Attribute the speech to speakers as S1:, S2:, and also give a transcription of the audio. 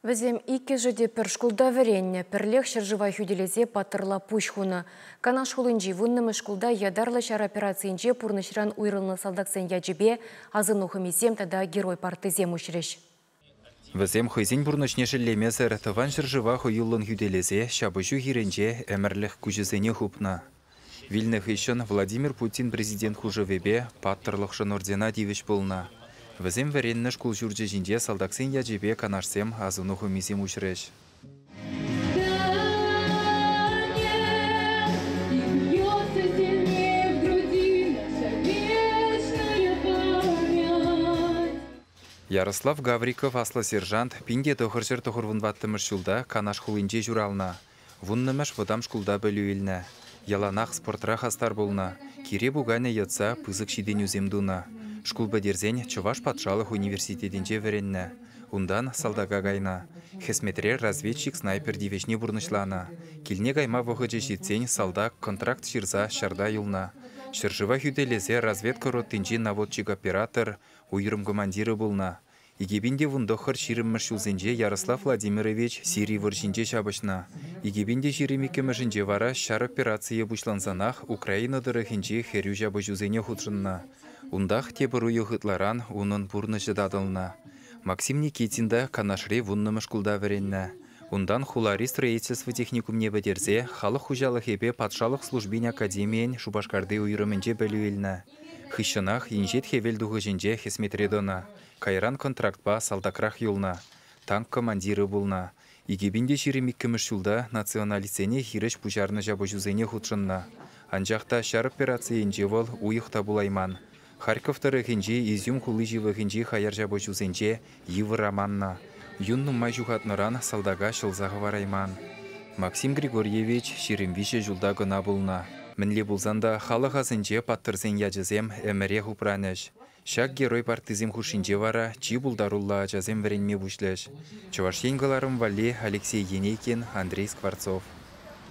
S1: Візем ике жеде пір шкулда віренне, пірлех шыржыва хүделезе паттырла пұшхуны. Канаш хулынжи вуннымы шкулда ядарлы шар операциинже пурнышран уйрылны салдаксен яджебе, азын ухымесем тада герой партызем үшіреш.
S2: Візем хойзен бұрнышне шыллемезір, тыван шыржыва хуюлын хүделезе, шабышу хиренже әмірлік күжізене хупна. Вильных ишын Владимир Путин президент хужывебе паттырлықшын ордена девіш болна. Візем варенні шкул жүрджі жинде салдаксен яджебе канашсем азыны хумесем үшіреш. Ярослав Гавриков аслы сержант пинде тохыршыр тохырвын ваттымыш шулда канаш хулинже жүрална. Вуннымыш вадам шкулда бөлуелні. Яланақ спортра хастар болна. Кире бугане ятса пызык шиден үземдуна. Шкул бәдерзен Чуваш патшалық университетінже веренні. Ундан салдага гайна. Хесметре разведчик снайпер дивешне бұрнышлана. Келне гайма вғыжы жетсен салдак контракт шырза шарда юлна. Шыржыва хүделезе разведка роттинжи наводчик оператор, уйрым командиры болна. Игебинде вундохыр ширыммыш юлзенже Ярослав Владимирович Сирий выршинже шабышна. Игебинде ширемикемышінже вара шар операция бушланзанах Украина дырыхинже херю жабы жүзене худшынна. Ундах тебіру юхытларан унын пурнышы дадылна. Максим Никитинда канашре вуннымы шкулда веренна. Ундан хулари строительство техникумне бәдерзе халық хужалық епе патшалық службин академиен Шубашкарды уйрымынже бөлуелна. Хыщынах инжет хевелдуғы жинже хесметредона. Кайран контрактпа салдакрах юлна. Танк командиры булна. Игебинде ширемиккіміш юлда националицене хиреш пужарны жабы жүзене худшынна. Анжақта шар операциенже вол уйықта булайман. Харьковтары хинжи изюм хулы живы хинжи хаяр жабы жүзенже йывы романна. Юнным май жухатныран салдага шылзағы варайман. Максим Григорьевич ширемвише жылда гына булна. Мінле булзанда халық азынже паттырзен яджызем әміре хупранеш. Шак герой партизем хушинже вара чи булдарулла жазем веренме бушлеш. Чуваш еңгаларым вале Алексей Енейкин, Андрей Скворцов.